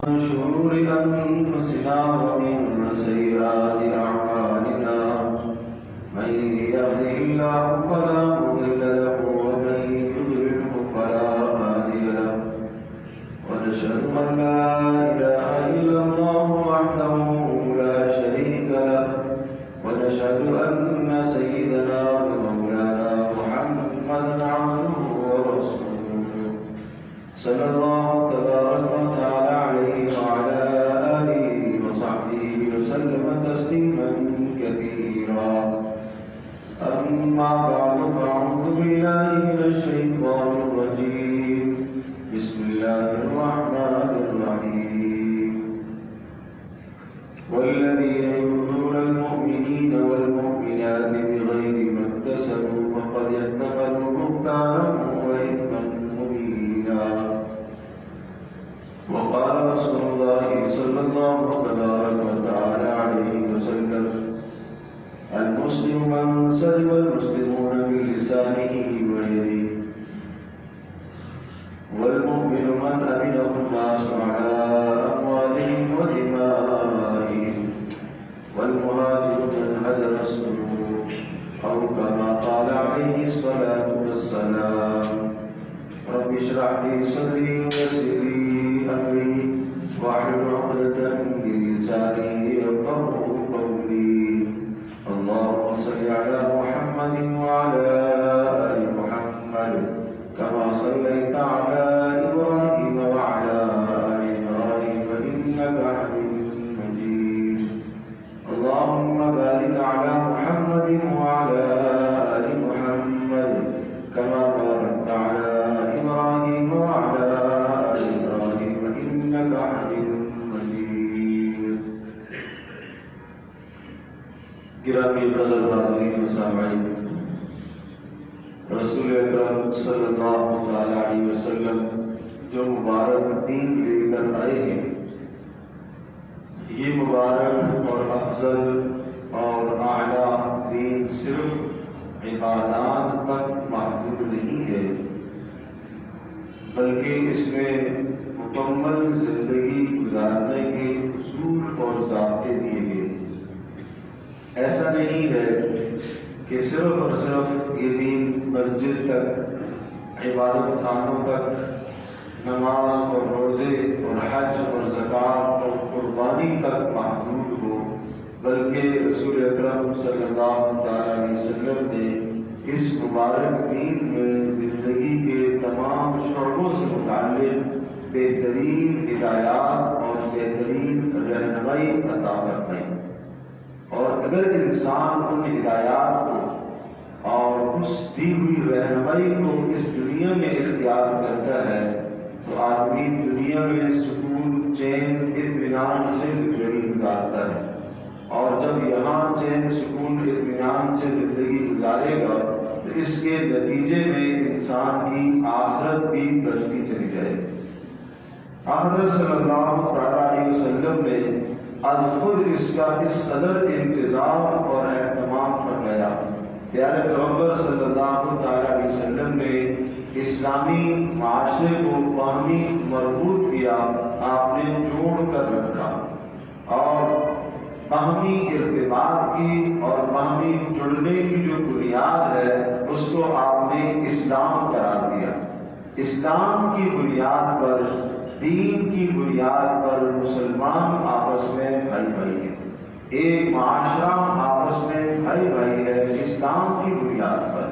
من شرور أنفسنا ومن سيئات أعمالنا من يهده الله فلا مضل له ومن يضلله فلا هادي له ونشهد أن لا إله إلا الله وحده لا شريك له ونشهد أن سيدنا ومولانا محمدا عبده ورسوله صلى الله تبارك وتعالى عليه وعلى آله وصحبه وسلم تسليما كثيرا. أما بعد فأعوذ بالله من الشيطان الرجيم. بسم الله الرحمن الرحيم. والذين يؤذون المؤمنين والمؤمنات بغير ما اكتسبوا فقد احتملوا بهتانا وإثما مبينا. وقال رسول الله صلى الله تبارك وتعالى عليه وسلم: المسلم من سلم المسلمون بلسانه ويده والمؤمن من أمنه الناس على أموالهم ودمائهم والمهاجر من هجر السلوك أو كما قال عليه الصلاة والسلام. رب اشرح لي صدري ويسر لي أمري واحلل عقدة من لساني يفقهوا قولي. اللهم صل على محمد وعلى آل محمد كما صليت على إبراهيم وعلى آل إبراهيم إنك حميد مجيد. اللهم بارك على محمد وعلى آل محمد كما باركت على إبراهيم وعلى آل إبراهيم إنك حميد مجيد. گرامی قدر حاضرین و سامعین، رسول اکرم صلی اللہ علیہ وسلم جو مبارک دین لے کر آئے ہیں، یہ مبارک اور افضل اور اعلیٰ دین صرف عبادات تک محدود نہیں ہے، بلکہ اس میں مکمل زندگی گزارنے کے اصول اور ضابطے دیے گئے. ایسا نہیں ہے کہ صرف اور صرف یہ دین مسجد تک، عبادت خانوں تک، نماز اور روزے اور حج اور زکوٰۃ اور قربانی تک محدود ہو، بلکہ رسول اکرم صلی اللہ علیہ وسلم نے اس مبارک دین میں زندگی کے تمام شعبوں سے متعلق بہترین ہدایات اور بہترین رہنمائی عطا فرمائی. اور اگر انسان ان ہدایات کو اور اس دی ہوئی رہنمائی کو اس دنیا میں اختیار کرتا ہے تو آدمی دنیا میں سکون، چین، اطمینان سے زندگی گزارتا ہے، اور جب یہاں چین، سکون، اطمینان سے زندگی گزارے گا تو اس کے نتیجے میں انسان کی آخرت بھی بڑھتی چلی جائے گی. حضرت صلی اللہ علیہ وسلم نے آج خود اس کا اس قدر انتظام اور اہتمام فرمایا. پیارے پیغمبر صلی اللہ علیہ وسلم نے اسلامی معاشرے کو باہمی مربوط کیا، آپ نے جوڑ کر رکھا اور باہمی ارتباط کی اور باہمی جڑنے کی جو بنیاد ہے اس کو آپ نے اسلام قرار دیا. اسلام کی بنیاد پر، دین کی بنیاد پر مسلمان آپس میں بھائی بھائی ہیں، ایک معاشرہ آپس میں بھائی بھائی ہے. اسلام کی بنیاد پر،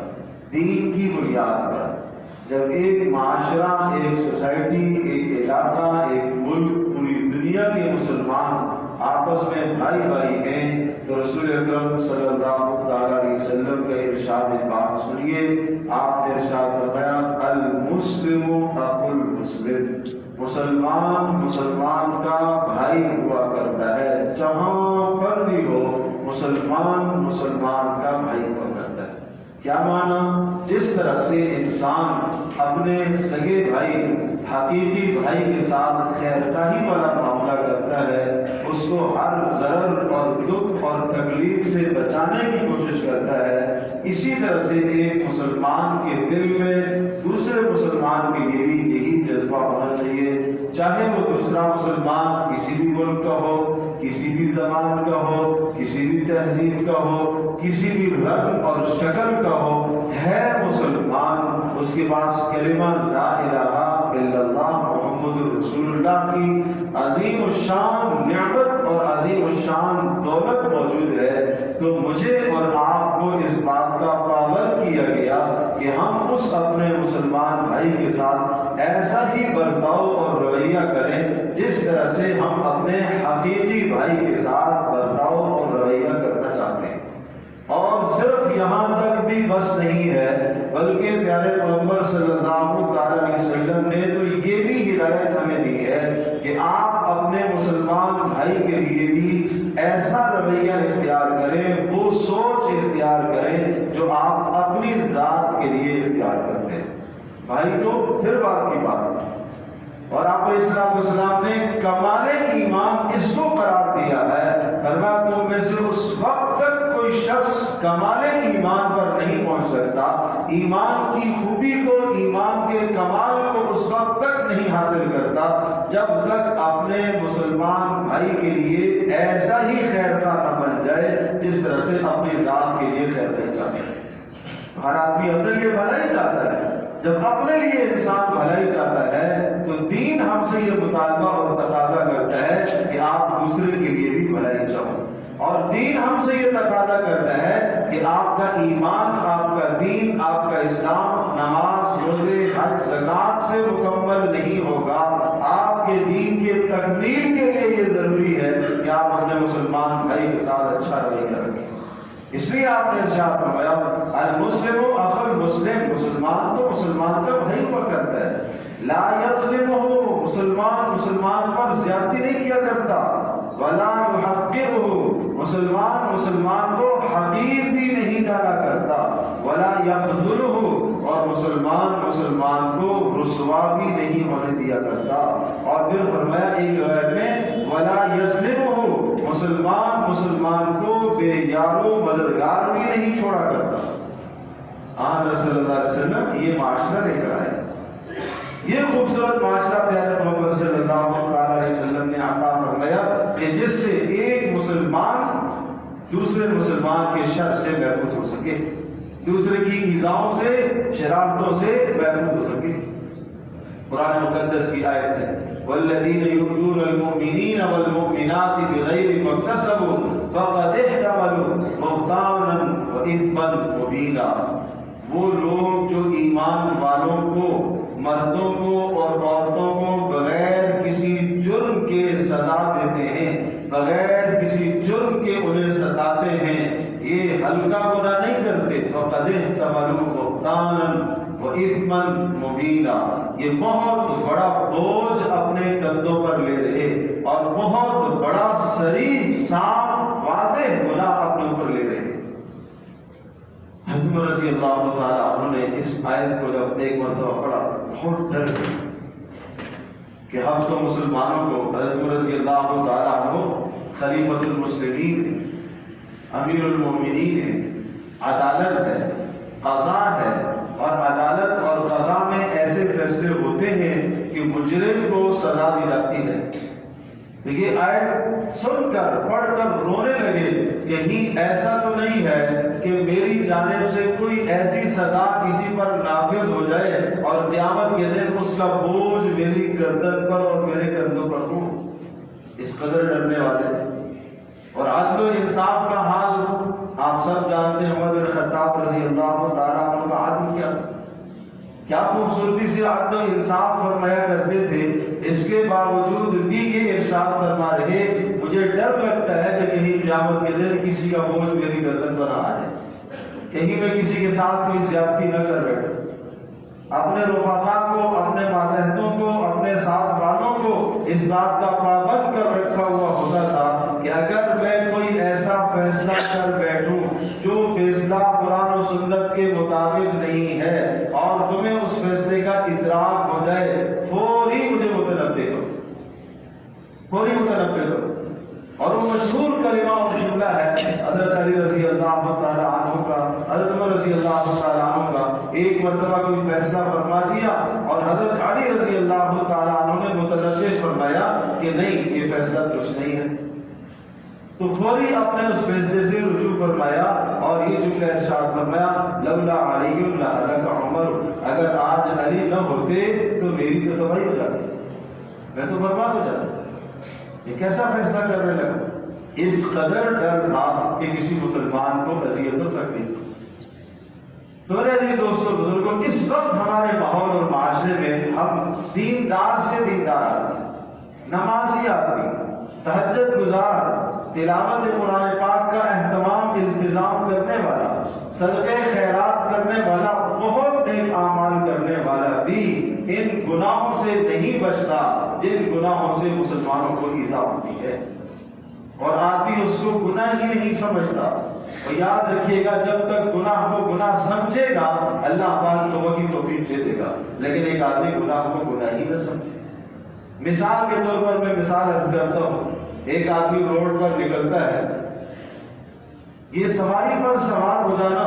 دین کی بنیاد پر جب ایک معاشرہ، ایک سوسائٹی، ایک علاقہ، ایک ملک، پوری دنیا کے مسلمان آپس میں بھائی بھائی ہیں تو رسول اکرم صلی اللہ علیہ وسلم کا ارشاد پاک سنیے. آپ نے ارشاد فرمایا: المسلم اخو المسلم، مسلمان مسلمان کا بھائی ہوا کرتا ہے، جہاں پر بھی ہو مسلمان مسلمان کا بھائی ہوا کرتا ہے. کیا معنی؟ جس طرح سے انسان اپنے سگے بھائی، حقیقی بھائی کے ساتھ خیر خواہی والا معاملہ کرتا ہے، اس کو ہر ضرر اور دکھ اور تکلیف سے بچانے کی کوشش کرتا ہے، اسی طرح سے ایک مسلمان کے دل میں دوسرے مسلمان کے لیے بھی یہی جذبہ ہونا چاہیے، چاہے وہ دوسرا مسلمان کسی بھی ملک کا ہو، کسی بھی زبان کا ہو، کسی بھی تہذیب کا ہو، کسی بھی رنگ اور شکل کا ہو، ہے مسلمان، اس کے پاس کلمہ لا الہ الا اللہ محمد رسول اللہ کی عظیم الشان نعمت اور عظیم الشان دولت موجود ہے، تو مجھے اور آپ کو اس بات کا پابند کیا گیا کہ ہم اس اپنے مسلمان بھائی کے ساتھ ایسا ہی برتاؤ اور رویہ کریں جس طرح سے ہم اپنے حقیقی بھائی کے ساتھ برتاؤ اور رویہ کرنا چاہتے ہیں۔ اور صرف یہاں تک بھی بس نہیں ہے، بلکہ پیارے پیغمبر صلی اللہ علیہ وسلم نے تو یہ بھی ہدایت ہمیں دی ہے کہ آپ اپنے مسلمان بھائی کے لیے بھی ایسا رویہ اختیار کریں، وہ سوچ اختیار کریں جو آپ اپنی ذات کے لیے اختیار کرتے ہیں۔ بھائی تو پھر بات کی بات، اور آپ علیہ السلام نے کمال ایمان اس کو قرار دیا ہے، فرمایا تم میں سے اس وقت تک کوئی شخص کمال ایمان پر نہیں پہنچ سکتا، ایمان کی خوبی کو، ایمان کے کمال کو اس وقت تک نہیں حاصل کرتا جب تک اپنے مسلمان بھائی کے لیے ایسا ہی خیر کا نہ بن جائے جس طرح سے اپنی ذات کے لیے خیر نہیں چاہتا۔ ہر آدمی اپنے لیے بھلائی چاہتا ہے، جب اپنے لیے انسان بھلائی چاہتا ہے تو دین ہم سے یہ مطالبہ اور تقاضا کرتا ہے کہ آپ دوسرے کے لیے بھی بھلائی چاہو، اور دین ہم سے یہ تقاضا کرتا ہے کہ آپ کا ایمان، آپ کا دین، آپ کا اسلام نماز، روزے، حج، زکات سے مکمل نہیں ہوگا۔ آپ کے دین کے تکمیل کے لیے یہ ضروری ہے کہ آپ اپنے مسلمان بھائی کے ساتھ اچھا رویہ رکھیں۔ اس لیے آپ نے ارشاد فرمایا المسلم اخو المسلم، مسلمان تو مسلمان کا بھائی ہوا کرتا ہے، لا یظلمہ، مسلمان مسلمان پر زیادتی نہیں کیا کرتا، ولا یحقرہ، مسلمان مسلمان کو حقیر بھی نہیں جانا کرتا، ولا یخذلہ، اور مسلمان مسلمان کو رسوا بھی نہیں ہونے دیا کرتا، اور پھر فرمایا ایک روایت میں ولا یسلمہ، مسلمان مسلمان کو بے یار و مددگار بھی نہیں چھوڑا کرتا۔ آن صلی اللہ علیہ وسلم یہ معاشرہ لے کر آئے، یہ خوبصورت معاشرہ پیارے پیغمبر صلی اللہ علیہ وسلم نے عطا فرمایا کہ جس سے ایک مسلمان دوسرے مسلمان کے شر سے محفوظ ہو سکے، دوسرے کی ایذاؤں سے، شرارتوں سے محفوظ ہو سکے۔ قرآن مقدس کی آیت ہے والذین یؤذون المؤمنین والمؤمنات بغیر ما اکتسبوا فقد احتملوا بہتانا واثما مبینا، وہ لوگ جو ایمان والوں کو، مردوں کو اور عورتوں کو بغیر کسی جرم کے سزا دیتے ہیں، بغیر کسی جرم کے انہیں ستاتے ہیں، یہ ہلکا گناہ نہیں کرتے، فقد احتملوا بہتانا وَإِثْمًا مُبِينًا، یہ بہت بڑا بوجھ اپنے کندھوں پر لے رہے اور بہت بڑا صریح صاف واضح گناہ اپنے اوپر لے رہے۔ حضرت رضی اللہ تعالیٰ عنہ نے اس آیت کو جب ایک مرتبہ پڑھا بہت ڈر گئے کہ ہم تو مسلمانوں کو، حضرت رضی اللہ تعالیٰ عنہ خلیفۃ المسلمین، امیر المومنین ہے، عدالت ہے، قضا ہے، اور عدالت اور قضا میں ایسے فیصلے ہوتے ہیں کہ مجرم کو سزا دی جاتی ہے۔ تو یہ آیت سن کر پڑھ کر رونے لگے، کہیں ایسا تو نہیں ہے کہ میری جانب سے کوئی ایسی سزا کسی پر نافذ ہو جائے اور قیامت کے دن اس کا بوجھ میری گردن پر اور میرے کندھوں پر ہو۔ اس قدر ڈرنے والے تھے۔ اور عدل و انصاف کا حال آپ سب جانتے ہیں، عمر بن خطاب رضی اللہ تعالیٰ عنہ کا عدل کیا خوبصورتی سے عدل و انصاف فرمایا کرتے تھے، اس کے باوجود بھی یہ ارشاد فرما رہے مجھے ڈر لگتا ہے کہ کہیں قیامت کے دن کسی کا بوجھ میری گردن پر نہ آ جائے، کہیں میں کسی کے ساتھ کوئی زیادتی نہ کر بیٹھوں۔ اپنے رفقا کو، اپنے ماتحتوں کو، اپنے ساتھ والوں کو اس بات کا پابند کر رکھا ہوا ہوتا تھا کہ اگر میں کوئی ایسا فیصلہ کر بیٹھوں جو فیصلہ قرآن و سنت کے مطابق نہیں ہے اور تمہیں اس فیصلے کا ادراک ہو جائے، فوری مجھے متنبہ کرو، فوری متنبہ کرو۔ اور وہ مشہور کلمہ اور جملہ ہے حضرت علی رضی اللہ تعالی عنہ کا، حضرت عمر رضی اللہ تعالی عنہ کا۔ ایک مرتبہ کوئی فیصلہ فرما دیا اور حضرت علی رضی اللہ تعالی عنہ نے متنبہ فرمایا کہ نہیں، یہ فیصلہ درست نہیں ہے، تو فوری اپنے اس فیصلے سے رجوع فرمایا اور یہ جملہ ارشاد فرمایا لولا علی لہلک عمر، اگر آج علی نہ ہوتے تو میری تو تباہی ہو جاتی، میں تو برباد ہو جاتا۔ یہ کیسا فیصلہ کرنے لگا؟ اس قدر ڈر تھا کہ کسی مسلمان کو اذیت ہو سکتی۔ تو میرے عزیز دوستو بزرگوں، اس وقت ہمارے ماحول اور معاشرے میں ہم دیندار سے دیندار آدمی، نمازی آدمی، تہجد گزار، تلاوت قرآن پاک کا اہتمام التزام کرنے والا، صدقے خیرات کرنے والا، بہت نیک اعمال کرنے والا بھی ان گناہوں سے نہیں بچتا جن گناہوں سے مسلمانوں کو ایذا ہوتی ہے، اور آدمی اس کو گناہ ہی نہیں سمجھتا۔ اور یاد رکھیے گا، جب تک گناہ کو گناہ سمجھے گا اللہ پاک توبہ کی توفیق دے دے گا، لیکن ایک آدمی گناہ کو گناہ ہی نہ سمجھے۔ مثال کے طور پر میں مثال عرض کرتا ہوں، ایک آدمی روڈ پر نکلتا ہے، یہ سواری پر سوار ہو جانا،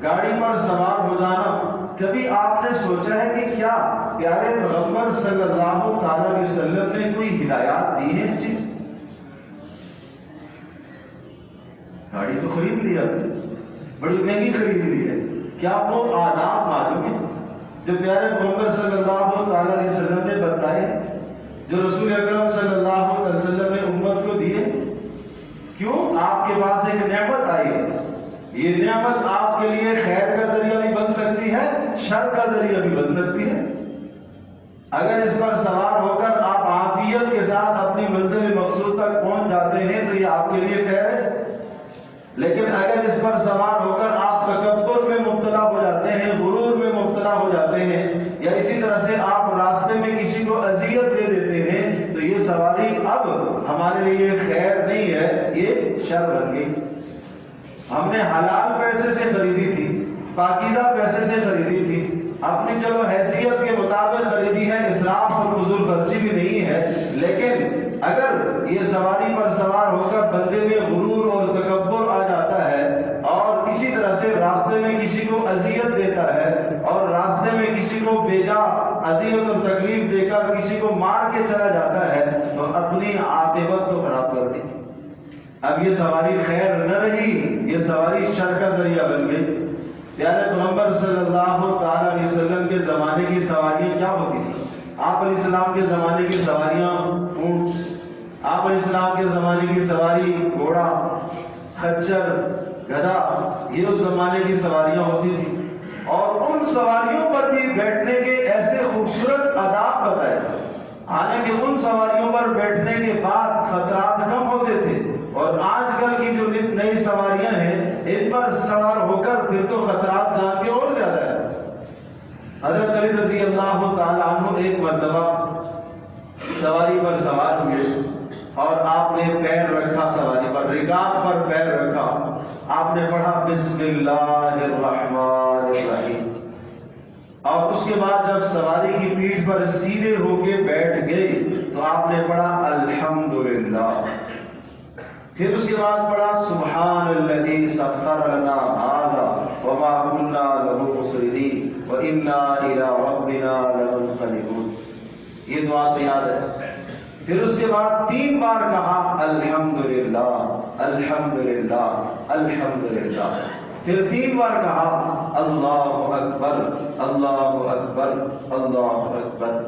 گاڑی پر سوار ہو جانا، کبھی آپ نے سوچا ہے کہ کیا پیارے پیغمبر صلی اللہ علیہ وسلم نے کوئی ہدایات دی ہے اس چیز؟ گاڑی تو خرید لی آپ نے، بڑی مہنگی خرید لی ہے، کیا وہ آداب معلوم ہے جو پیارے پیغمبر صلی اللہ علیہ وسلم نے بتائے، جو رسول اکرم صلی اللہ علیہ وسلم نے امت کو دیے؟ کیوں؟ آپ کے پاس ایک نعمت آئی ہے، یہ نعمت آپ کے لیے خیر کا ذریعہ بھی بن سکتی ہے، شر کا ذریعہ بھی بن سکتی ہے۔ اگر اس پر سوار ہو کر آپ عافیت کے ساتھ اپنی منزل مقصود تک پہنچ جاتے ہیں تو یہ آپ کے لیے خیر ہے، لیکن اگر اس پر سوار ہو کر آپ تکبر میں مبتلا ہو جاتے ہیں، غرور میں مبتلا ہو جاتے ہیں، یا اسی طرح سے آپ راستے میں کسی کو اذیت دے دیتے ہیں، تو یہ سواری اب ہمارے لیے خیر نہیں ہے، یہ شر بن گئی۔ ہم نے حلال پیسے سے خریدی تھی، پاکیزہ پیسے سے خریدی تھی، اپنی چلو حیثیت کے مطابق خریدی ہے، اسراف اور فضول خرچی بھی نہیں ہے، لیکن اگر یہ سواری پر سوار ہو کر بندے میں غرور اور تکبر آ جاتا ہے اور اسی طرح سے راستے میں کسی کو اذیت دیتا ہے اور راستے میں کسی کو بیجا اذیت اور تکلیف دے کر کسی کو مار کے چلا جاتا ہے تو اپنی عاقبت کو خراب کر دی۔ اب یہ سواری خیر نہ رہی، یہ سواری شر کا ذریعہ بن گئی۔ پیارے پیغمبر صلی اللہ تعالی علیہ وسلم کے زمانے کی سواریاں کیا ہوتی تھی؟ آپ علیہ السلام کے زمانے کی سواریاں اونٹ، آپ علیہ السلام کے زمانے کی سواری گھوڑا، خچر، گدھا، یہ اس زمانے کی سواریاں ہوتی تھی، اور ان سواریوں پر بھی بیٹھنے کے ایسے خوبصورت آداب بتائے تھے، حالانکہ ان سواریوں پر بیٹھنے کے بعد خطرات کم ہوتے تھے، اور آج کل کی جو نئی سواریاں ہیں ان پر سوار ہو کر پھر تو خطرات جان کے اور زیادہ ہے۔ حضرت علی رضی اللہ تعالی عنہ ایک مرتبہ سواری پر سوار ہوئے اور آپ نے پیر رکھا سواری پر، رکاب پر پیر رکھا، آپ نے پڑھا بسم اللہ الرحمن الرحیم، اور اس کے بعد جب سواری کی پیٹھ پر سیدھے ہو کے بیٹھ گئے تو آپ نے پڑھا الحمدللہ، پھر اس کے بعد پڑھا سبحان الذی سخر لنا ھذا وما كنا له مقرنین وانا الى ربنا لمنقلبون، یہ دعا تو یاد ہے۔ پھر اس کے بعد 3 بار کہا الحمدللہ الحمدللہ الحمدللہ، پھر 3 بار کہا اللہ اکبر اللہ اکبر اللہ اکبر،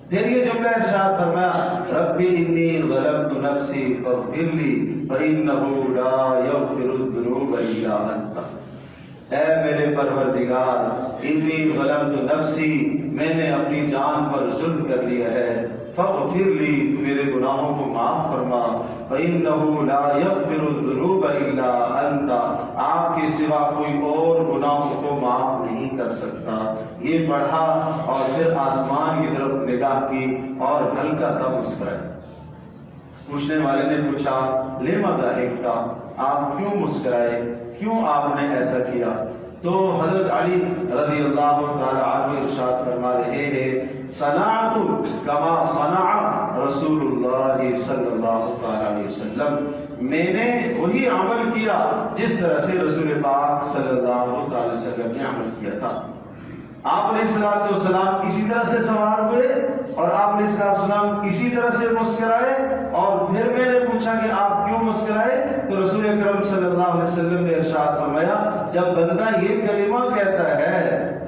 پھر یہ جملہ ارشاد فرمایا ربی انی ظلمت نفسی فاغفر لی فانہ لا یغفر الذنوب الا انت، اے میرے پروردگار انی ظلمت نفسی، میں نے اپنی جان پر ظلم کر لیا ہے، فاغفر لی، میرے گناہوں کو معاف فرما، فانہ لا یغفر الذنوب الا انت، آپ کے سوا کوئی اور گناہوں کو معاف نہیں کر سکتا۔ یہ پڑھا اور پھر آسمان کی طرف نگاہ کی اور ہلکا سا مسکرائے۔ پوچھنے والے نے پوچھا لما ضحکتا، آپ کیوں مسکرائے، کیوں آپ نے ایسا کیا؟ تو حضرت علی رضی اللہ تعالی عنہ ارشاد فرما رہے ہیں صنعت کما صنع رسول اللہ صلی اللہ علیہ وسلم، میں نے وہی عمل کیا جس طرح سے رسول پاک صلی اللہ علیہ وسلم نے عمل کیا تھا۔ آپ علیہ السلام اسی طرح سے سوار ہوئے اور آپ علیہ السلام اسی طرح سے مسکرائے، اور پھر میں نے پوچھا کہ آپ کیوں مسکرائے؟ تو رسول اکرم صلی اللہ علیہ وسلم نے ارشاد فرمایا، جب بندہ یہ کلمہ کہتا ہے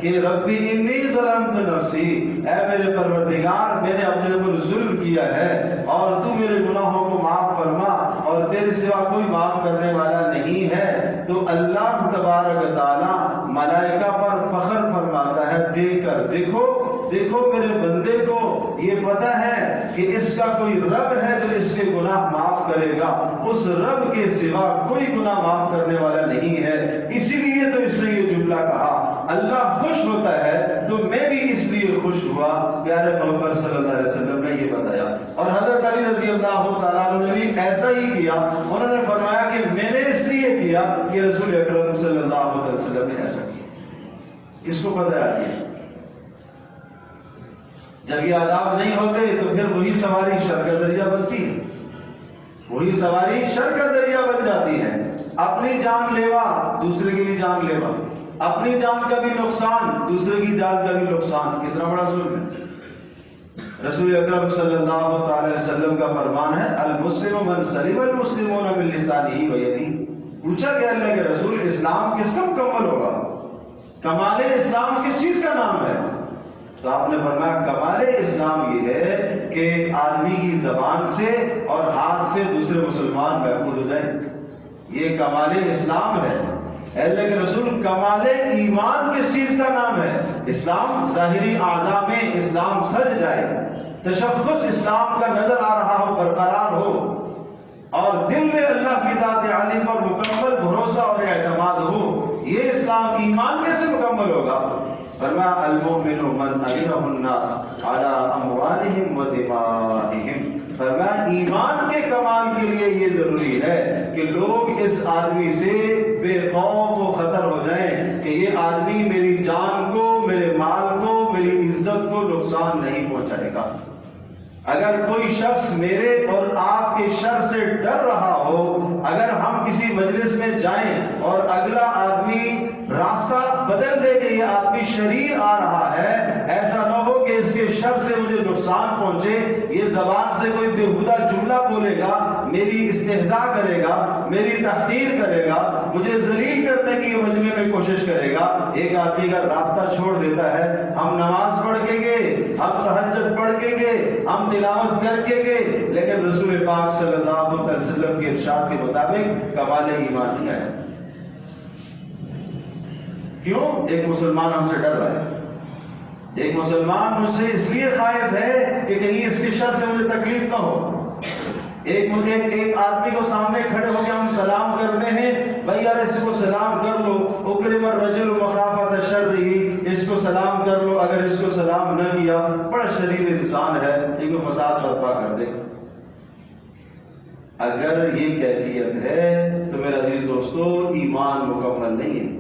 کہ ربی انی ظلمت نفسی، اے میرے پروردگار میں نے اپنے اوپر ظلم کیا ہے اور تو میرے گناہوں کو معاف فرما اور تیرے سوا کوئی معاف کرنے والا نہیں ہے، تو اللہ تبارک تعالیٰ ملائکہ پر فخر فرماتا ہے، دیکھ کر دیکھو میرے بندے کو یہ پتہ ہے کہ اس کا کوئی رب ہے جو اس کے گناہ معاف کرے گا، اس رب کے سوا کوئی گناہ معاف کرنے والا نہیں ہے، اسی لیے تو اس نے یہ جملہ کہا۔ اللہ خوش ہوتا ہے تو میں بھی اس لیے خوش ہوا۔ پیارے محمد صلی اللہ علیہ وسلم نے یہ بتایا، اور حضرت علی رضی اللہ تعالیٰ عنہ نے بھی ایسا ہی کیا۔ انہوں نے فرمایا کہ میں نے اس لیے کیا کہ رسول اکرم صلی اللہ علیہ وسلم نے ایسا کیا۔ کس کو پتہ ہے؟ جب یہ آداب نہیں ہوتے تو پھر وہی سواری شر کا ذریعہ بنتی ہے، وہی سواری شر کا ذریعہ بن جاتی ہے۔ اپنی جان لیوا، دوسرے کی بھی جان لیوا، اپنی جان کا بھی نقصان، دوسرے کی جان کا بھی نقصان، کتنا بڑا ظلم ہے۔ رسول اکرم صلی اللہ علیہ وسلم کا فرمان ہے، المسلم من سلم المسلمون من لسانہ و یدہ۔ پوچھا کہ اللہ کے رسول، اسلام کس کا مکمل ہوگا؟ کمال اسلام کس چیز کا نام ہے؟ تو آپ نے فرمایا کمال اسلام یہ ہے کہ آدمی کی زبان سے اور ہاتھ سے دوسرے مسلمان محفوظ ہو جائیں، یہ کمال اسلام ہے۔ اللہ کے رسول، کمال ایمان کس چیز کا نام ہے؟ اسلام ظاہری اعضاء میں اسلام سج جائے، تشخص اسلام کا نظر آ رہا ہو، برقرار ہو، اور دل میں اللہ کی ذات عالی پر مکمل بھروسہ اور اعتماد ہو، یہ اسلام ایمان کیسے مکمل ہوگا؟ فرمایا المؤمن من امنہ الناس علی اموالہم و دمائہم۔ فرمایا ایمان کے کمال کے لیے یہ ضروری ہے کہ لوگ اس آدمی سے بے خوف و خطر ہو جائیں کہ یہ آدمی میری جان کو، میرے مال کو، میری عزت کو نقصان نہیں پہنچائے گا۔ اگر کوئی شخص میرے اور آپ کے شر سے ڈر رہا ہو، اگر ہم کسی مجلس میں جائیں اور اگلا آدمی راستہ بدل دے کہ یہ آدمی شریر آ رہا ہے، ایسا نہ ہو کہ اس کے شر سے مجھے نقصان پہنچے، یہ زبان سے کوئی بےہودہ جملہ بولے گا، میری استہزاء کرے گا، میری تحقیر کرے گا، مجھے ذلیل کرنے کی مجمع میں کوشش کرے گا۔ ایک آدمی کا راستہ چھوڑ دیتا ہے، ہم نماز پڑھ کے گئے، ہم تہجد پڑھ کے گئے، ہم تلاوت کر کے گئے، لیکن رسول پاک صلی اللہ علیہ وسلم کے ارشاد کے مطابق کمال ایمان نہیں آیا۔ کیوں؟ ایک مسلمان ہم سے ڈر رہا ہے، ایک مسلمان مجھ سے اس لیے خائف ہے کہ کہیں اس کے شر سے مجھے تکلیف نہ ہو۔ ایک آدمی کو سامنے کھڑے ہو کے ہم سلام کرتے ہیں، بھائی یار اس کو سلام کر لو، اکرم الرجل مخافۃ شرہ، اس کو سلام کر لو، اگر اس کو سلام نہ کیا بڑا شریر انسان ہے، یہ کو فساد برپا کر دے۔ اگر یہ کیفیت ہے تو میرا عزیز دوستو، ایمان مکمل نہیں ہے،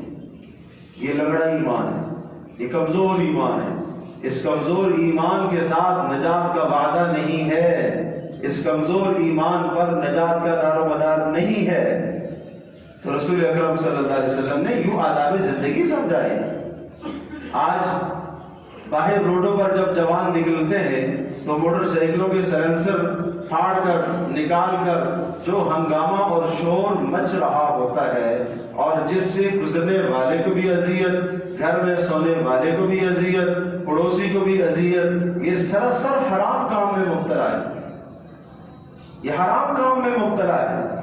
یہ لنگڑا ایمان ہے، یہ کمزور ایمان ہے۔ اس کمزور ایمان کے ساتھ نجات کا وعدہ نہیں ہے، اس کمزور ایمان پر نجات کا دار و مدار نہیں ہے۔ تو رسول اکرم صلی اللہ علیہ وسلم نے یوں آداب زندگی سمجھائے۔ آج باہر روڈوں پر جب جوان نکلتے ہیں تو موٹر سائیکلوں کے سائلنسر پھاڑ کر نکال کر جو ہنگامہ اور شور مچ رہا ہوتا ہے، اور جس سے گزرنے والے کو بھی اذیت، گھر میں سونے والے کو بھی اذیت، پڑوسی کو بھی اذیت، یہ سراسر حرام کام میں مبتلا ہے، یہ حرام کام میں مبتلا ہے۔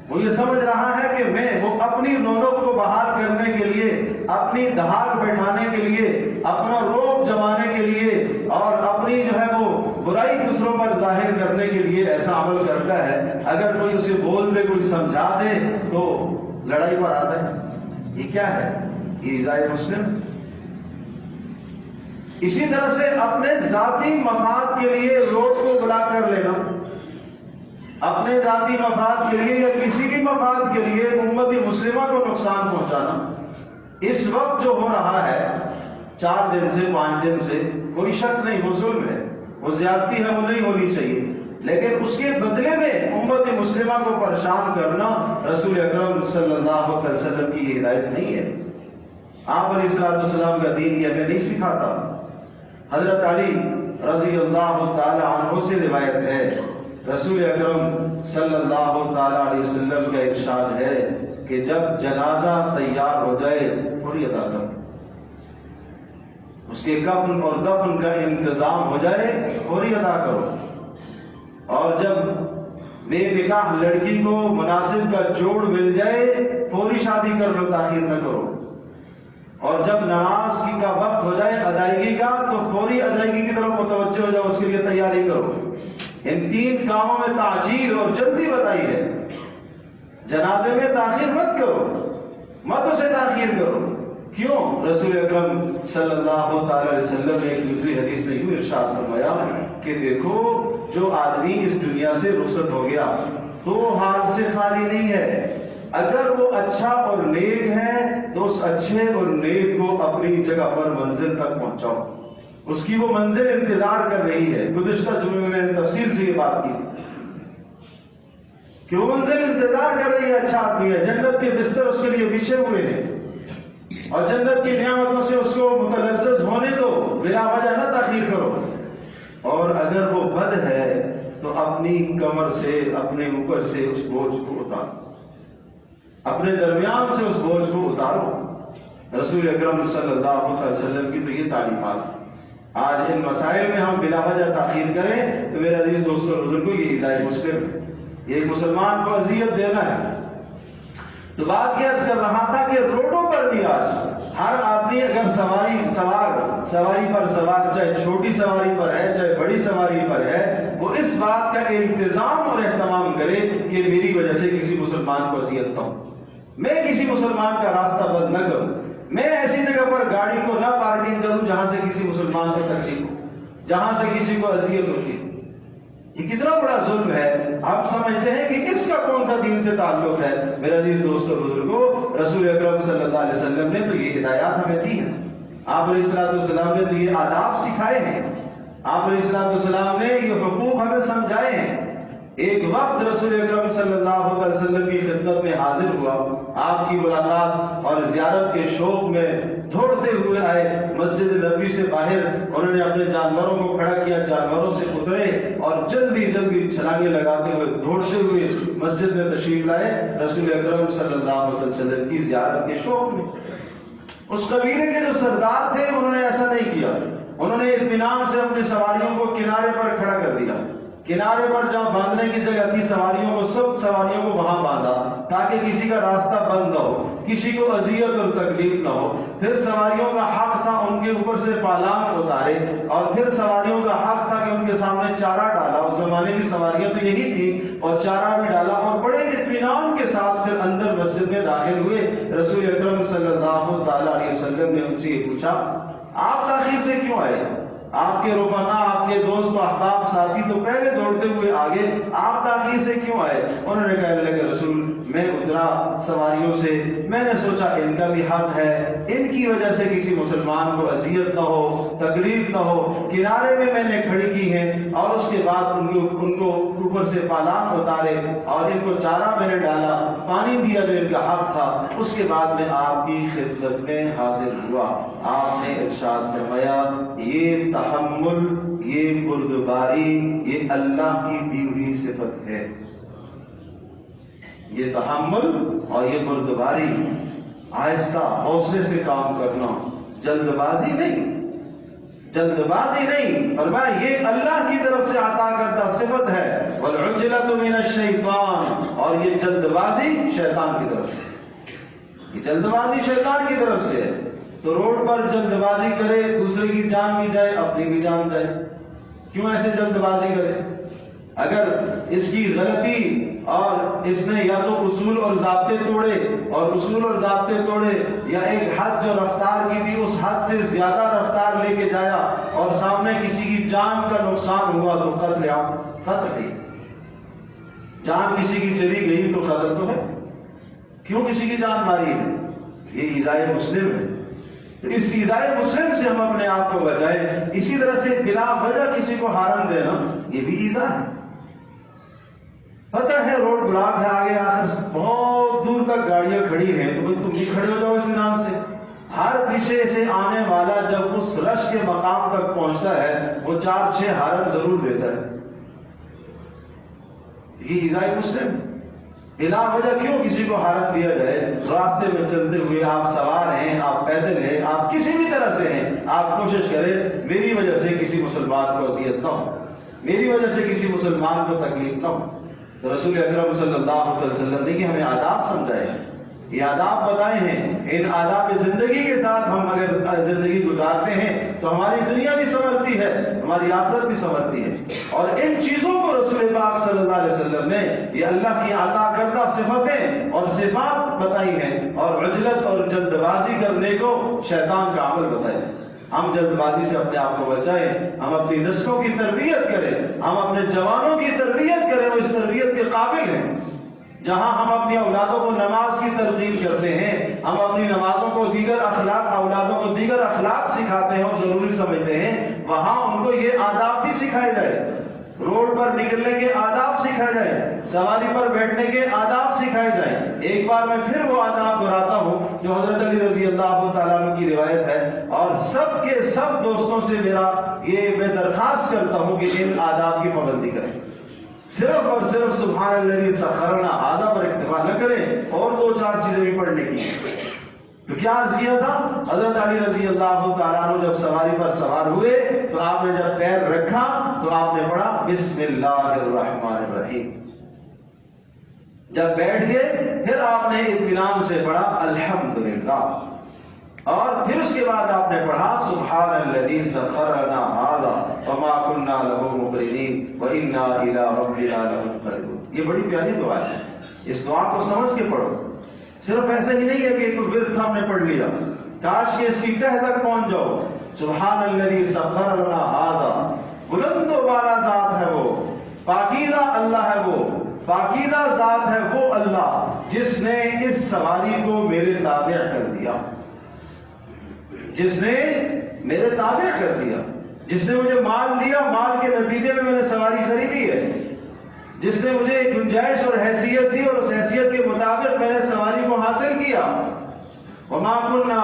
وہ یہ سمجھ رہا ہے کہ میں وہ اپنی رونق کو بحال کرنے کے لیے، اپنی دھاک بیٹھانے کے لیے، اپنا روب جمانے کے لیے، اور اپنی جو ہے وہ برائی دوسروں پر ظاہر کرنے کے لیے ایسا عمل کرتا ہے۔ اگر کوئی اسے بول دے، کوئی سمجھا دے تو لڑائی پر آتا ہے۔ یہ کیا ہے؟ یہ ایذائے مسلم۔ اسی طرح سے اپنے ذاتی مفاد کے لیے روڈ کو بلا کر لینا، اپنے ذاتی مفاد کے لیے یا کسی بھی مفاد کے لیے امت مسلمہ کو نقصان پہنچانا، اس وقت جو ہو رہا ہے 4 دن سے 5 دن سے، کوئی شک نہیں وہ ظلم ہے، وہ زیادتی ہے، وہ نہیں ہونی چاہیے، لیکن اس کے بدلے میں امت مسلمہ کو پریشان کرنا رسول اکرم صلی اللہ علیہ وسلم کی ہدایت نہیں ہے۔ آپ علیہ السلام کا دین یہ ہمیں نہیں سکھاتا۔ حضرت علی رضی اللہ تعالی عنہ سے روایت ہے، رسول اکرم صلی اللہ تعالی علیہ وسلم کا ارشاد ہے کہ جب جنازہ تیار ہو جائے فوری ادا کرو، اس کے کفن اور دفن کا انتظام ہو جائے فوری ادا کرو، اور جب بے نکاح لڑکی کو مناسب کا جوڑ مل جائے فوری شادی کر لو، تاخیر نہ کرو، اور جب نماز کی کا وقت ہو جائے ادائیگی کا تو فوری ادائیگی کی طرف متوجہ ہو جاؤ، اس کے لیے تیاری کرو۔ ان تین کاموں میں تعجیل اور جلدی بتائی ہے۔ جنازے میں تاخیر مت کرو، مت اسے تاخیر کرو۔ کیوں؟ رسول اکرم صلی اللہ تعالی علیہ وسلم نے ایک دوسری حدیث میں یوں ارشاد فرمایا کہ دیکھو جو آدمی اس دنیا سے رخصت ہو گیا تو وہ حال سے خالی نہیں ہے، اگر وہ اچھا اور نیک ہے تو اس اچھے اور نیک کو اپنی جگہ پر منزل تک پہنچاؤ، اس کی وہ منزل انتظار کر رہی ہے۔ گزشتہ جمعے میں تفصیل سے یہ بات کی کہ وہ منزل انتظار کر رہی ہے، اچھا آدمی ہے، جنت کے بستر اس کے لیے بچھے ہوئے ہیں، اور جنت کی نعمتوں سے اس کو متلذذ ہونے دو، بلا وجہ نہ تاخیر کرو۔ اور اگر وہ بد ہے تو اپنی کمر سے، اپنے اوپر سے اس بوجھ کو اتارو، اپنے درمیان سے اس بوجھ کو اتارو۔ رسول اکرم صلی اللہ علیہ وسلم کی تو یہ تعلیمات، آج ان مسائل میں ہم بلا وجہ تاخیر کریں تو میرے عزیز دوستوں بزرگوں یہ ایذاء مسلم ہے، یہ ایک مسلمان کو اذیت دینا ہے۔ تو بات یہ عرض کر رہا تھا کہ روڈوں پر بھی آج ہر آدمی اگر سواری پر سوار، چاہے چھوٹی سواری پر ہے چاہے بڑی سواری پر ہے، وہ اس بات کا التزام اور اہتمام کرے کہ میری وجہ سے کسی مسلمان کو اذیت نہ ہو، میں کسی مسلمان کا راستہ بند نہ کروں، میں ایسی جگہ پر گاڑی کو نہ پارکنگ کروں جہاں سے کسی مسلمان کو تکلیف ہو، جہاں سے کسی کو اذیت ہوتی۔ یہ کتنا بڑا ظلم ہے۔ آپ سمجھتے ہیں کہ اس کا کون سا دین سے تعلق ہے؟ میرے عزیز دوستو بزرگوں، رسول اکرم صلی اللہ علیہ وسلم نے تو یہ ہدایات ہمیں دی ہیں، آپ علیہ السلام نے تو یہ آداب سکھائے ہیں، آپ علیہ السلام نے یہ حقوق ہمیں سمجھائے ہیں۔ ایک وقت رسول اکرم صلی اللہ علیہ وسلم کی خدمت میں حاضر ہوا، آپ کی ملاقات اور زیارت کے شوق میں دوڑتے ہوئے آئے، مسجد نبوی سے باہر انہوں نے اپنے جانوروں کو کھڑا کیا، جانوروں سے اترے اور جلدی جلدی چھلانگیں لگاتے ہوئے دوڑتے ہوئے مسجد میں تشریف لائے، رسول اکرم صلی اللہ علیہ وسلم کی زیارت کے شوق میں۔ اس قبیلے کے جو سردار تھے انہوں نے ایسا نہیں کیا، انہوں نے اطمینان سے اپنی سواریوں کو کنارے پر کھڑا کر دیا، کنارے پر جہاں باندھنے کی جگہ تھی سواریوں کو، سب سواریوں کو وہاں باندھا تاکہ کسی کا راستہ بند نہ ہو، کسی کو اذیت اور تکلیف نہ ہو۔ پھر سواریوں کا حق تھا ان کے اوپر سے پالان اتارے، اور پھر سواریوں کا حق تھا کہ ان کے سامنے چارہ ڈالا، اس زمانے کی سواریاں تو یہی تھی، اور چارہ بھی ڈالا، اور بڑے اطمینان کے ساتھ پھر اندر مسجد میں داخل ہوئے۔ رسول اکرم صلی اللہ تعالی علیہ وسلم نے ان سے یہ پوچھا، آپ تاخیر سے کیوں آئے؟ آپ کے رفقا، آپ کے دوست و احباب ساتھی تو پہلے دوڑتے ہوئے آگے، آپ تاخیر سے کیوں آئے؟ انہوں نے کہا اللہ کے رسول، میں اترا سواریوں سے، میں نے سوچا ان کا بھی حق ہے، ان کی وجہ سے کسی مسلمان کو اذیت نہ ہو، تکلیف نہ ہو، کنارے میں نے کھڑی کی ہے، اور اس کے بعد ان کو اوپر سے پالان اتارے اور ان کو چارہ میں نے ڈالا، پانی دیا جو ان کا حق تھا، اس کے بعد میں آپ کی خدمت میں حاضر ہوا۔ آپ نے ارشاد فرمایا، یہ تحمل، یہ بردباری، یہ اللہ کی دی ہوئی صفت ہے۔ یہ تحمل اور یہ بردباری، آہستہ حوصلے سے کام کرنا، جلد بازی نہیں، جلد بازی نہیں، فرمایا یہ اللہ کی طرف سے عطا کرتا صفت ہے۔ والعجلۃ من الشیطان، اور یہ جلد بازی شیطان کی طرف سے، یہ جلد بازی شیطان کی طرف سے ہے۔ تو روڈ پر جلد بازی کرے، دوسرے کی جان بھی جائے، اپنی بھی جان جائے، کیوں ایسے جلد بازی کرے؟ اگر اس کی غلطی اور اس نے یا تو اصول اور ضابطے توڑے، اور اصول اور ضابطے توڑے، یا ایک حد جو رفتار کی تھی اس حد سے زیادہ رفتار لے کے جایا اور سامنے کسی کی جان کا نقصان ہوا تو قتل عام، قتل ہی، جان کسی کی چلی گئی تو قتل تو ہے، کیوں کسی کی جان ماری ہے؟ یہ ایذاء مسلم ہے۔ تو اس ایذاء مسلم سے ہم اپنے آپ کو بچائیں۔ اسی طرح سے بلا وجہ کسی کو ہارن دینا یہ بھی ایذا ہے، پتہ ہے روڈ بلاک ہے آگے، آخر بہت دور تک گاڑیاں کھڑی ہیں، تو تم بھی کھڑے ہو جاؤ اطمینان سے۔ ہر پیچھے سے آنے والا جب اس رش کے مقام تک پہنچتا ہے وہ 4-6 ہارن ضرور دیتا ہے۔ یہ ایذائے مسلم بلا وجہ کیوں کسی کو ہارن دیا جائے؟ راستے میں چلتے ہوئے آپ سوار ہیں، آپ پیدل ہیں، آپ کسی بھی طرح سے ہیں، آپ کوشش کریں میری وجہ سے کسی مسلمان کو اذیت نہ ہو، میری وجہ سے کسی مسلمان کو تکلیف نہ ہو۔ تو رسول اکرم صلی اللہ علیہ وسلم نے کہ ہمیں آداب سمجھائے ہیں، یہ آداب بتائے ہیں، ان آداب زندگی کے ساتھ ہم اگر زندگی گزارتے ہیں تو ہماری دنیا بھی سنورتی ہے، ہماری آخرت بھی سنورتی ہے۔ اور ان چیزوں کو رسول پاک صلی اللہ علیہ وسلم نے یہ اللہ کی عطا کردہ صفتیں اور صفات بتائی ہیں، اور عجلت اور جلد بازی کرنے کو شیطان کا عمل بتایا ہے۔ ہم جلد بازی سے اپنے آپ کو بچائیں، ہم اپنی نسلوں کی تربیت کریں، ہم اپنے جوانوں کی تربیت کریں، وہ اس تربیت کے قابل ہیں۔ جہاں ہم اپنی اولادوں کو نماز کی تلقین کرتے ہیں، ہم اپنی نمازوں کو دیگر اخلاق، اولادوں کو دیگر اخلاق سکھاتے ہیں اور ضروری سمجھتے ہیں، وہاں ان کو یہ آداب بھی سکھائے جائے، روڈ پر نکلنے کے آداب سکھائے جائیں، سواری پر بیٹھنے کے آداب سکھائے جائیں۔ ایک بار میں پھر وہ آداب دہراتا ہوں جو حضرت علی رضی اللہ تعالیٰ عنہ کی روایت ہے، اور سب کے سب دوستوں سے میرا یہ میں درخواست کرتا ہوں کہ ان آداب کی پابندی کریں، صرف اور صرف سبحان الذی سخر لنا ھذا پر اکتفا نہ کریں، اور 2-4 چیزیں بھی پڑھنے کی۔ تو کیا عرض کیا تھا؟ حضرت علی رضی اللہ تعالیٰ عنہ جب سواری پر سوار ہوئے تو آپ نے جب پیر رکھا تو آپ نے پڑھا بسم اللہ الرحمن الرحیم، جب بیٹھ گئے پھر آپ نے اطمینان سے پڑھا الحمدللہ، اور پھر اس کے بعد آپ نے پڑھا سبحان الذی سخر لنا ھذا وما كنا له مقرنین وانا الی ربنا لمنقلبون۔ یہ بڑی پیاری دعا ہے، اس دعا کو سمجھ کے پڑھو، صرف ایسا ہی نہیں ہے کہ ایک ورد ہم نے پڑھ لیا، کاش کہ اس کی تہ تک پہنچ جاؤ۔ سبحان الذی سخر لنا ھذا، بلند و بالا ذات ہے وہ، پاکیزہ اللہ ہے وہ، پاکیزہ ذات ہے وہ اللہ جس نے اس سواری کو میرے تابع کر دیا، جس نے میرے تابع کر دیا، جس نے مجھے مال دیا، مال کے نتیجے میں نے سواری خریدی ہے، جس نے مجھے گنجائش اور حیثیت دی اور اس حیثیت کے مطابق میں نے سواری کو حاصل کیا۔ وما كنا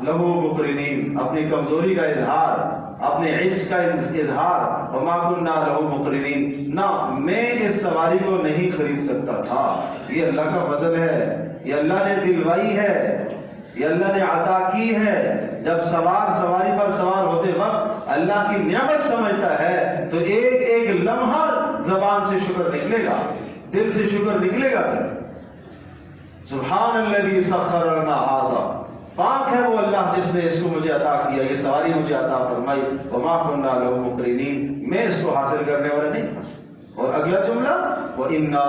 له مقرنین، اپنی کمزوری کا اظہار، اپنے عجز کا اظہار، وما كنا له مقرنین، نہ میں اس سواری کو نہیں خرید سکتا تھا، یہ اللہ کا فضل ہے، یہ اللہ نے دلوائی ہے، یہ اللہ نے عطا کی ہے۔ جب سواری پر سوار ہوتے وقت اللہ کی نعمت سمجھتا ہے تو ایک ایک لمحہ زبان سے شکر نکلے گا، دل سے شکر نکلے گا۔ سبحان الذی سخر لنا ھذا، پاک ہے وہ اللہ جس نے اس کو مجھے عطا کیا، یہ سواری مجھے عطا فرمائی، وما كنا له مقرنین، میں اس کو حاصل کرنے والا نہیں تھا۔ اور اگلا جملہ وَإِنَّا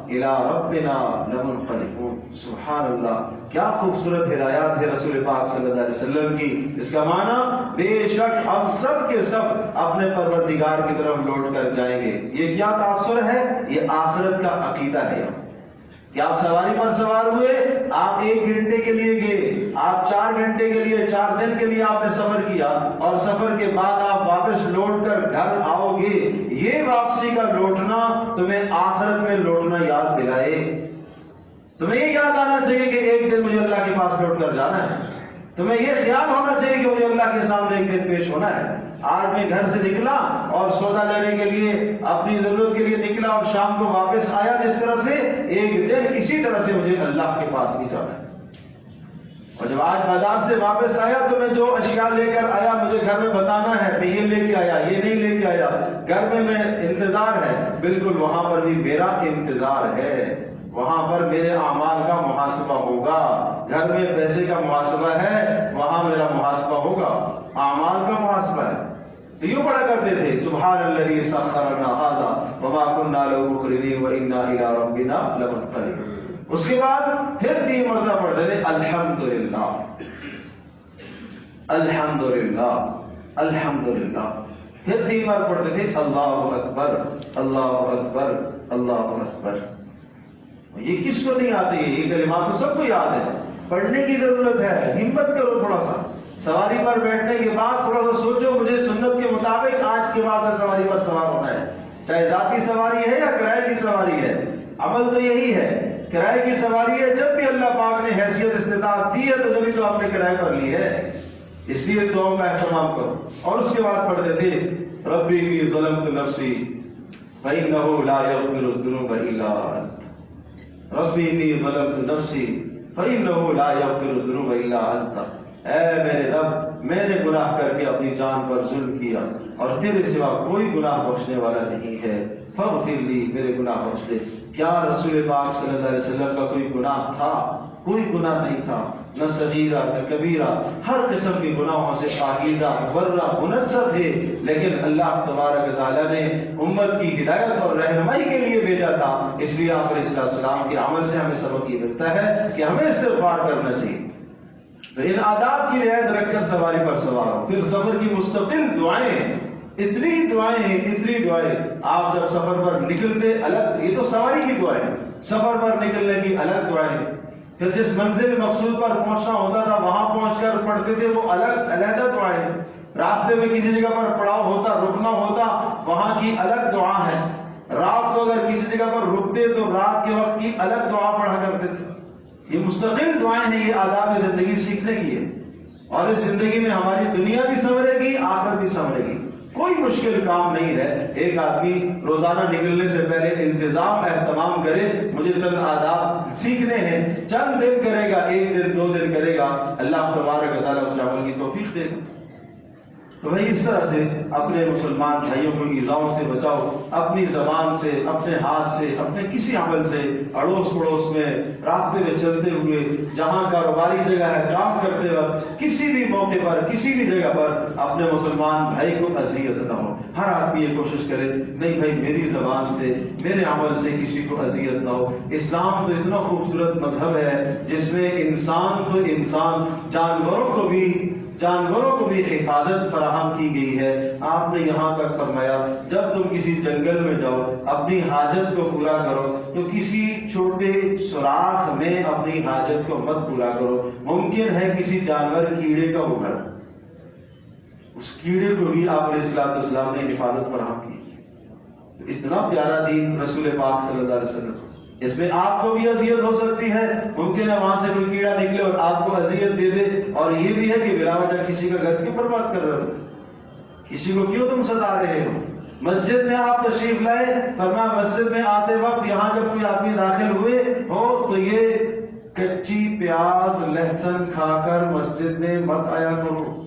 إِلَىٰ رَبِّنَا لَمُنْقَلِبُونَ، سبحان اللہ، کیا خوبصورت ہدایات ہے رسول پاک صلی اللہ علیہ وسلم کی۔ اس کا معنی بے شک ہم سب کے سب اپنے پروردگار کی طرف لوٹ کر جائیں گے۔ یہ کیا تاثر ہے؟ یہ آخرت کا عقیدہ ہے کہ آپ سواری پر سوار ہوئے، آپ 1 گھنٹے کے لیے گئے، آپ 4 گھنٹے کے لیے، 4 دن کے لیے آپ نے سفر کیا، اور سفر کے بعد آپ واپس لوٹ کر گھر آؤ گے۔ یہ واپسی کا لوٹنا تمہیں آخرت میں لوٹنا یاد دلائے، تمہیں یہ یاد آنا چاہیے کہ ایک دن مجھے اللہ کے پاس لوٹ کر جانا ہے، تمہیں یہ خیال ہونا چاہیے کہ مجھے اللہ کے سامنے ایک دن پیش ہونا ہے۔ آج میں گھر سے نکلا اور سودا لینے کے لیے، اپنی ضرورت کے لیے نکلا اور شام کو واپس آیا، جس طرح سے ایک دن اسی طرح سے مجھے اللہ کے پاس نہیں جانا ہے۔ اور جب آج بازار سے واپس آیا تو میں جو اشیاء لے کر آیا مجھے گھر میں بتانا ہے کہ یہ لے کے آیا، یہ نہیں لے کے آیا، گھر میں انتظار ہے، بالکل وہاں پر بھی میرا انتظار ہے، وہاں پر میرے اعمال کا محاسبہ ہوگا۔ گھر میں پیسے کا محاسبہ ہے، وہاں میرا محاسبہ ہوگا، اعمال کا محاسبہ ہے۔ تو یوں پڑھا کرتے تھے سبحان الذی سخر لنا ھذا وما كنا له مقرنین وانا الی ربنا لمنقلبون۔ اس کے بعد پھر 3 مرتبہ پڑھتے تھے الحمدللہ، الحمدللہ، الحمدللہ، پھر 3 بار پڑھتے تھے اللہ اکبر، اللہ اکبر، اللہ اکبر۔ یہ کس کو نہیں آتی ہے؟ یہ کلمات تو سب کو یاد ہے، پڑھنے کی ضرورت ہے، ہمت کرو تھوڑا سا، سواری پر بیٹھنے کے بعد تھوڑا سا سوچو مجھے سنت کے مطابق آج کے بعد سے سواری پر سوار ہونا ہے، چاہے ذاتی سواری ہے یا کرائے کی سواری ہے، عمل تو یہی ہے، کرائے کی سواری ہے، جب بھی اللہ پاک نے حیثیت استطاعت دی ہے تو جبھی تو آپ نے کرائے پر لی ہے، اس لیے دعاؤں کا اہتمام کرو۔ اور اس کے بعد پڑھتے تھے ربی انی ظلمت نفسی فإنہ لا یغفر الذنوب الا انت، ربی انی ظلمت نفسی فإنہ لا یغفر الذنوب الا انت، اے میرے رب میں نے گناہ کر کے اپنی جان پر ظلم کیا اور تیرے سوا کوئی گناہ بخشنے والا نہیں ہے، فاغفر لی، میرے گناہ بخش دے۔ کیا رسول پاک صلی اللہ علیہ وسلم کا کوئی گناہ تھا؟ کوئی گناہ نہیں تھا، نہ صغیرہ نہ کبیرہ، ہر قسم کے گناہوں سے پاکیزہ مبرہ منزہ تھے، لیکن اللہ تبارک تعالیٰ نے امت کی ہدایت اور رہنمائی کے لیے بھیجا تھا۔ اس لیے آپ علیہ السلام کے عمل سے ہمیں سبق یہ ملتا ہے کہ ہمیں استغفار کرنا چاہیے۔ تو ان آداب کی رعایت رکھ کر سواری پر سوار ہو۔ پھر سفر کی مستقل دعائیں، اتنی دعائیں آپ جب سفر پر نکلتے، الگ، یہ تو سواری کی دعائیں، سفر پر نکلنے کی الگ دعائیں، پھر جس منزل مقصود پر پہنچنا ہوتا تھا وہاں پہنچ کر پڑھتے تھے وہ الگ علیحدہ دعائیں، راستے میں کسی جگہ پر پڑاؤ ہوتا، رکنا ہوتا، وہاں کی الگ دعا ہے، رات کو اگر کسی جگہ پر رکتے تو رات کے وقت کی الگ دعا پڑھا کرتے تھے۔ یہ مستقل دعائیں ہیں، یہ آداب زندگی سیکھنے کی ہے، اور اس زندگی میں ہماری دنیا بھی سنورے گی، آخرت بھی سنورے گی، کوئی مشکل کام نہیں ہے۔ ایک آدمی روزانہ نکلنے سے پہلے انتظام اہتمام کرے، مجھے چند آداب سیکھنے ہیں، چند دن کرے گا، ایک دن 2 دن کرے گا، اللہ تبارک و تعالیٰ اس عمل کی توفیق دے گا۔ تو بھائی اس طرح سے اپنے مسلمان بھائیوں کو ایذاؤں سے بچاؤ، اپنی زبان سے، اپنے ہاتھ سے، اپنے کسی عمل سے، اڑوس پڑوس میں، راستے میں چلتے ہوئے، جہاں کاروباری جگہ ہے، کام کرتے وقت، کسی بھی موقع پر، کسی بھی جگہ پر اپنے مسلمان بھائی کو اذیت نہ ہو۔ ہر آدمی یہ کوشش کرے نہیں بھائی میری زبان سے، میرے عمل سے کسی کو اذیت نہ ہو۔ اسلام تو اتنا خوبصورت مذہب ہے جس میں انسان تو انسان، جانوروں کو بھی حفاظت فراہم کی گئی ہے۔ آپ نے یہاں تک فرمایا جب تم کسی جنگل میں جاؤ اپنی حاجت کو پورا کرو تو کسی چھوٹے سوراخ میں اپنی حاجت کو مت پورا کرو، ممکن ہے کسی جانور کیڑے کا وہ گھر، اس کیڑے کو بھی آپ علیہ السلام نے حفاظت فراہم کی۔ اتنا پیارا دین رسول پاک صلی اللہ علیہ وسلم، اس میں آپ کو بھی اذیت ہو سکتی ہے، ممکن ہے وہاں سے کوئی کیڑا نکلے اور آپ کو اذیت دے دے، اور یہ بھی ہے کہ بلا وجہ کسی کا گھر کیوں برباد کر رہے ہو، کسی کو کیوں تم ستا رہے ہو۔ مسجد میں آپ تشریف لائے، فرمایا مسجد میں آتے وقت یہاں جب کوئی آدمی داخل ہوئے ہو تو یہ کچی پیاز لہسن کھا کر مسجد میں مت آیا کرو۔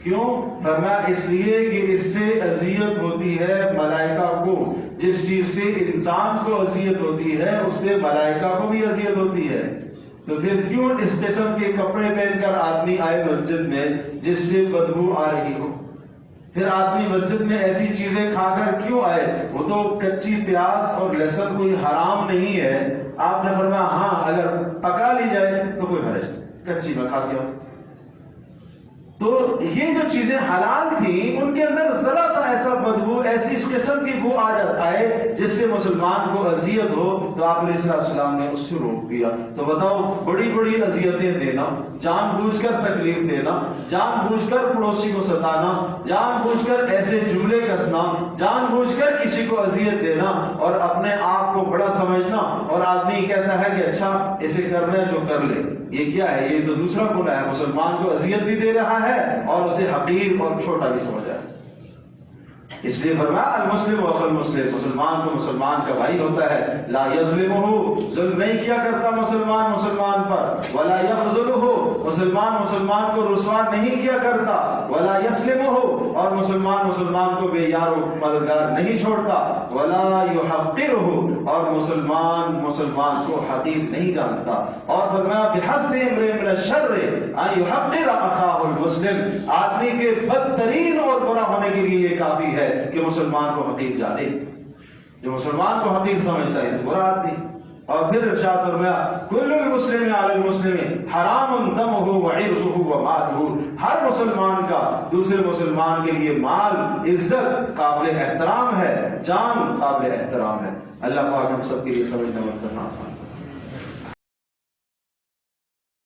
کیوں؟ فرمایا اس لیے کہ اس سے اذیت ہوتی ہے ملائکہ کو، جس چیز سے انسان کو اذیت ہوتی ہے اس سے ملائکہ کو بھی اذیت ہوتی ہے۔ تو پھر کیوں اس قسم کے کپڑے پہن کر آدمی آئے مسجد میں جس سے بدبو آ رہی ہو؟ پھر آدمی مسجد میں ایسی چیزیں کھا کر کیوں آئے؟ وہ تو کچی پیاز اور لہسن کوئی حرام نہیں ہے، آپ نے فرمایا ہاں اگر پکا لی جائے تو کوئی حرج نہیں، کچی میں کھا کے۔ تو یہ جو چیزیں حلال تھیں ان کے اندر ذرا سا ایسا بدبو، ایسی اس قسم کی بو آ جاتا ہے جس سے مسلمان کو اذیت ہو، تو آپ علیہ السلام نے اس سے روک دیا۔ تو بتاؤ بڑی بڑی اذیتیں دینا، جان بوجھ کر تکلیف دینا، جان بوجھ کر پڑوسی کو ستانا، جان بوجھ کر ایسے جملے کسنا، جان بوجھ کر کسی کو اذیت دینا اور اپنے آپ کو بڑا سمجھنا، اور آدمی کہتا ہے کہ اچھا اسے کرنا ہے جو کر لے، یہ کیا ہے؟ یہ تو دوسرا گناہ ہے، مسلمان کو اذیت بھی دے رہا ہے اور اسے حقیر اور چھوٹا بھی سمجھا ہے۔ اس لیے فرمایا المسلم اخو المسلم، مسلمان کو مسلمان کا بھائی ہوتا ہے، لا یظلمہ، ظلم نہیں کیا کرتا مسلمان مسلمان پر، ولا یخذلہ، مسلمان مسلمان کو رسوا نہیں کیا کرتا، ولا یسلمہ، اور مسلمان مسلمان کو بے یار و مددگار نہیں چھوڑتا، ولا یحقرہ، اور مسلمان مسلمان کو حقیر نہیں جانتا۔ اور فرمایا بحسب امرئ من الشر ان یحقر اخاہ المسلم، آدمی کے بدترین اور برا ہونے کے لیے یہ کافی ہے کہ مسلمان کو حقیر جانے، جو مسلمان کو حقیر سمجھتا ہے برا آدمی۔ اور پھر ارشاد فرمایا کل المسلم علی المسلم حرام دمہ وعرضہ ومالہ، ہر مسلمان کا دوسرے مسلمان کے لیے مال، عزت قابل احترام ہے، جان قابل احترام ہے۔ اللہ پاک ہم سب کے لیے سمجھنا اور کرنا آسان